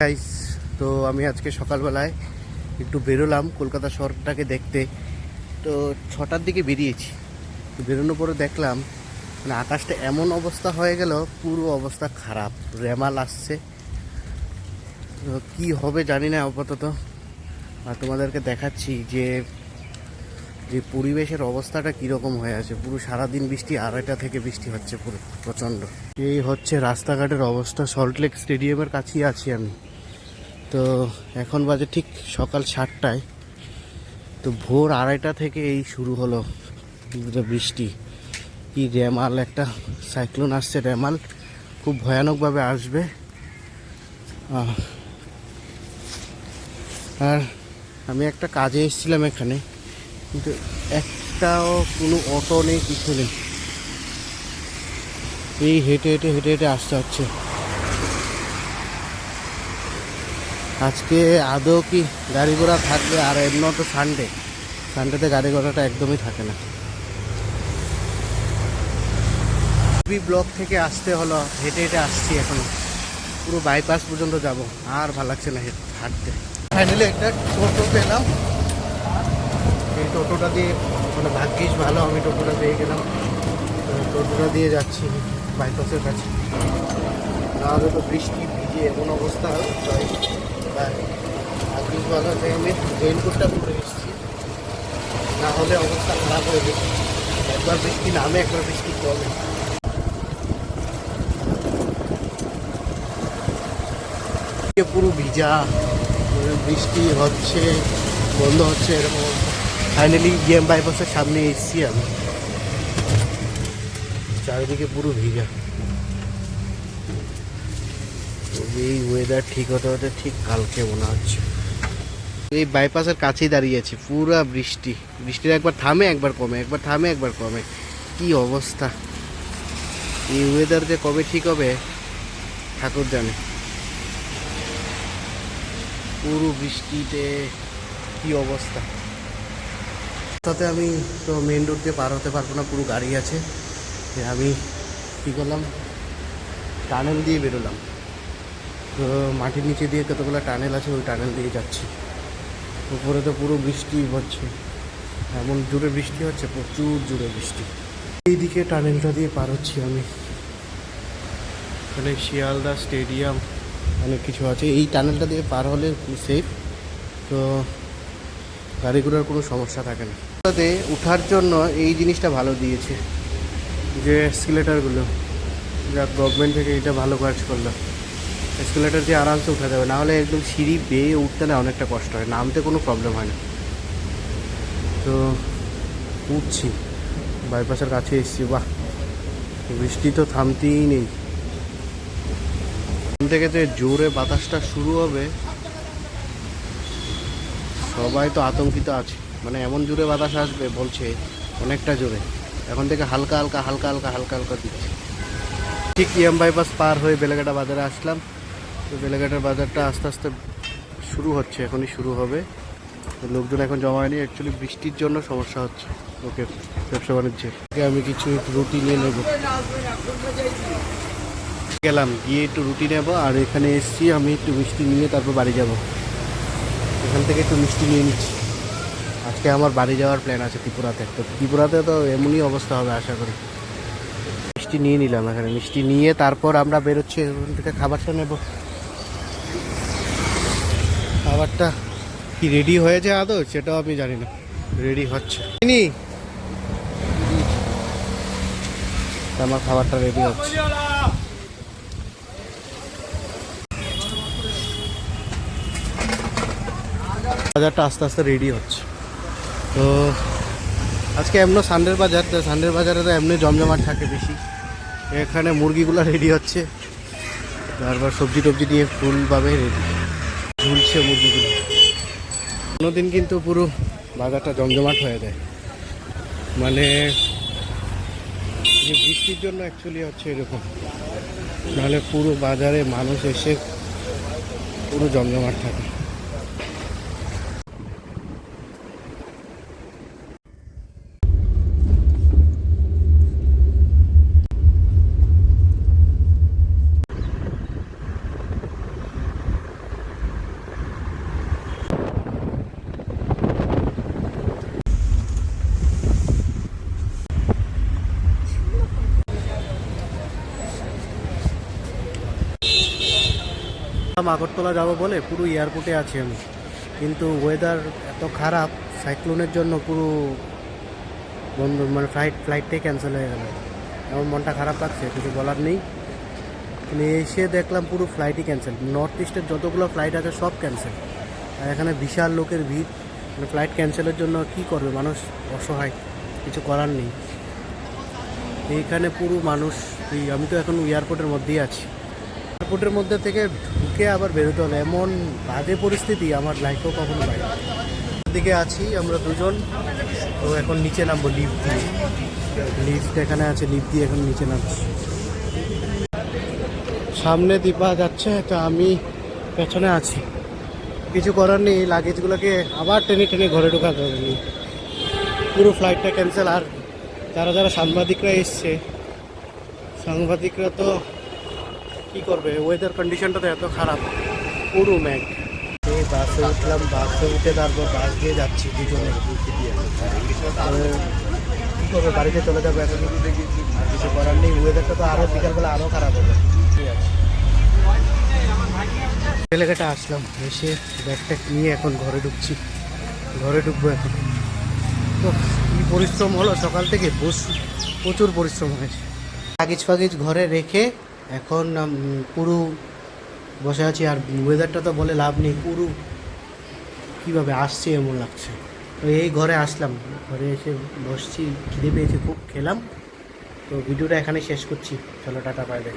Guys, তো আমি আজকে সকালবেলায় একটু বেরোলাম কলকাতা শহরটাকে দেখতে। তো 6টার দিকে বেরিয়েছি। তো বেরোনোর পরে দেখলাম মানে আকাশটা এমন অবস্থা হয়ে গেল, পুরো অবস্থা খারাপ, রেমাল আসছে। তো কী হবে জানি না আপাতত। আর তোমাদেরকে দেখাচ্ছি যে যে পরিবেশের অবস্থাটা কীরকম হয়ে আছে। পুরো সারাদিন বৃষ্টি, 2:30 থেকে বৃষ্টি হচ্ছে পুরো প্রচণ্ড। এই হচ্ছে রাস্তাঘাটের অবস্থা। সল্টলেক স্টেডিয়ামের কাছেই আছি আমি। তো এখন বাজে ঠিক সকাল 7টায়। তো ভোর 2:30 থেকে এই শুরু হলো বৃষ্টি। কি রেমাল, একটা সাইক্লোন আসছে, রেমাল খুব ভয়ানকভাবে আসবে। আর আমি একটা কাজে এসেছিলাম এখানে, কিন্তু একটাও কোনো অটো নেই, কিছু নেই। এই হেঁটে হেঁটে হেঁটে হেঁটে আসতে হচ্ছে। আজকে আদৌ কি গাড়ি ঘোড়া থাকবে? আর এমন তো সানডেতে গাড়ি ঘোড়াটা একদমই থাকে না। ব্লক থেকে আসতে হলো, হেঁটে হেঁটে আসছি এখন, পুরো বাইপাস পর্যন্ত যাব। আর ভালো লাগছে না হাঁটতে। ফাইনালি একটা টোটো পেলাম। এই টোটোটা দিয়ে মানে ভাগ্যিস ভালো, আমি টোটোটা পেয়ে গেলাম। টোটোটা দিয়ে যাচ্ছি বাইপাসের কাছে। নাহলে তো বৃষ্টি ভিজে এমন অবস্থা। ভাগ্যিস ভালো যে আমি রেইনকোটটা পরে এসেছি, না হলে অবস্থা খারাপ হয়ে যেত। একবার বৃষ্টি নামে, একবার বৃষ্টি কমে। পুরো ভিজা, বৃষ্টি হচ্ছে, বন্ধ হচ্ছে, এরকম। ফাইনালি জিএম বাইপাসের সামনে এসেছি আমি। চারিদিকে পুরো ভিজা। এই ওয়েদার ঠিক হতে হতে ঠিক কালকে মনে হচ্ছে। এই বাইপাসের কাছেই দাঁড়িয়েছি, পুরো বৃষ্টি। বৃষ্টির একবার থামে একবার কমে, একবার থামে একবার কমে, কি অবস্থা। এই ওয়েদার যে কবে ঠিক হবে ঠাকুর জানে। পুরো বৃষ্টিতে কি অবস্থা। তাতে আমি তো মেন রোড দিয়ে পার হতে পারবো না, পুরো গাড়ি আছে। আমি কী করলাম, টানেল দিয়ে বেরোলাম। তো মাটির নিচে দিয়ে কতগুলো টানেল আছে, ওই টানেল দিয়ে যাচ্ছি। উপরে তো পুরো বৃষ্টি হচ্ছে, এমন জোরে বৃষ্টি হচ্ছে, প্রচুর জোরে বৃষ্টি। এইদিকে টানেলটা দিয়ে পার হচ্ছি আমি। এখানে শিয়ালদা স্টেডিয়াম অনেক কিছু আছে। এই টানেলটা দিয়ে পার হলে সেফ, তো গাড়ি ঘোড়ার কোনো সমস্যা থাকে না। তাতে ওঠার জন্য এই জিনিসটা ভালো দিয়েছে, যে এসকেলেটারগুলো, যা গভর্নমেন্ট থেকে এটা ভালো কাজ করলো। এসকেলেটার দিয়ে আরামসে উঠা যাবে, নাহলে একদম সিঁড়ি বেয়ে উঠতে না অনেকটা কষ্ট হয়, নামতে কোনো প্রবলেম হয় না। তো উঠছি, বাইপাসের কাছে এসেছি। বাহ, বৃষ্টি তো থামতেই নেই। এখান থেকে যে জোরে বাতাসটা শুরু হবে, সবাই তো আতঙ্কিত আছে। মানে এমন জোরে বাতাস আসবে বলছে, অনেকটা জোরে। এখন থেকে হালকা হালকা হালকা হালকা হালকা হালকা দিচ্ছে। ঠিক ইএম বাইপাস পার হয়ে বেলেঘাটা বাজারে আসলাম। তো বেলেঘাটার বাজারটা আস্তে আস্তে শুরু হচ্ছে, এখনই শুরু হবে। লোকজন এখন জমা হয়নি, অ্যাকচুয়ালি বৃষ্টির জন্য সমস্যা হচ্ছে। ওকে, ব্যবসা বাণিজ্যের আমি কিছু রুটি নিয়ে নেব। গেলাম, গিয়ে একটু রুটি নেবো। আর এখানে এসছি আমি, একটু মিষ্টি নিয়ে তারপর বাড়ি যাব। এখান থেকে একটু মিষ্টি নিয়ে নিচ্ছি। আজকে আমার বাড়ি যাওয়ার প্ল্যান আছে ত্রিপুরাতে। তো ত্রিপুরাতে তো এমনই অবস্থা হবে আশা করি। মিষ্টি নিয়ে নিলাম এখানে, মিষ্টি নিয়ে তারপর আমরা বেরোচ্ছি। ওখান থেকে খাবারটা নেব। খাবারটা কি রেডি হয়েছে আদৌ সেটাও আমি জানি না, রেডি হচ্ছে নি। আমার খাবারটা রেডি হচ্ছে। বাজারটা আস্তে আস্তে রেডি হচ্ছে। তো আজকে এমনি সানডের বাজার, তো সানডের বাজারে তো এমনি জমজমাট থাকে বেশি। এখানে মুরগিগুলো রেডি হচ্ছে, তারপর সবজি টবজি দিয়ে ফুলভাবে রেডি ঝুলছে মুরগিগুলো। কোনোদিন কিন্তু পুরো বাজারটা জমজমাট হয়ে যায়, মানে যে বৃষ্টির জন্য অ্যাকচুয়ালি হচ্ছে এরকম। নাহলে পুরো বাজারে মানুষ এসে পুরো জমজমাট থাকে। আগরতলা যাব বলে পুরো এয়ারপোর্টে আছি আমি, কিন্তু ওয়েদার এত খারাপ, সাইক্লোনের জন্য পুরো বন্ধ, মানে ফ্লাইটটাই ক্যান্সেল হয়ে গেল। এমন মনটা খারাপ লাগছে, কিছু বলার নেই। মানে এসে দেখলাম পুরো ফ্লাইটই ক্যান্সেল, নর্থ ইস্টের যতগুলো ফ্লাইট আছে সব ক্যান্সেল। আর এখানে বিশাল লোকের ভিড়, মানে ফ্লাইট ক্যান্সেলের জন্য কি করবে মানুষ, অসহায়, কিছু করার নেই। এইখানে পুরো মানুষ, আমি তো এখন এয়ারপোর্টের মধ্যেই আছি, এয়ারপোর্টের মধ্যে থেকে ঢুকে আবার বেরোতে হলো, এমন বাজে পরিস্থিতি আমার লাইফেও কখনো পাই। দিকে আছি আমরা দুজন, তো এখন নিচে নামবো লিফট দিয়ে, লিফট এখানে আছে, লিফট দিয়ে এখন নিচে নামছি। সামনে দীপা যাচ্ছে, তো আমি পেছনে আছি, কিছু করার নেই। লাগেজগুলোকে আবার টেনে টেনে ঘরে ঢোকাতে হবে, পুরো ফ্লাইটটা ক্যান্সেল। আর যারা যারা সাংবাদিকরা এসছে, সাংবাদিকরা তো কী করবে, ওয়েদার কন্ডিশনটা তো এত খারাপ, পুরো ম্যাগ। এই বাসে উঠলাম, বাসে উঠে তারপর বাস দিয়ে যাচ্ছি দুজনে। কী করবে, বাড়িতে চলে যাবে এখন, আর কিছু করার নেই। ওয়েদারটা তো আরও বিকালবেলা আরও খারাপ হবে। ঠিক আছে, এলাকাটা আসলাম, এসে ব্যাগটা নিয়ে এখন ঘরে ঢুকছি, ঘরে ঢুকবো এখন। তো কী পরিশ্রম হলো সকাল থেকে, প্রচুর পরিশ্রম হয়েছে। লাগেজ ফাগেজ ঘরে রেখে এখন পুরো বসে আছি। আর ওয়েদারটা তো বলে লাভ নেই, পুরো কীভাবে আসছে এমন লাগছে। তো এই ঘরে আসলাম, ঘরে এসে বসছি, খিদে পেয়েছে খুব, খেলাম। তো ভিডিওটা এখানে শেষ করছি, চলো টাটা, বাই বাই।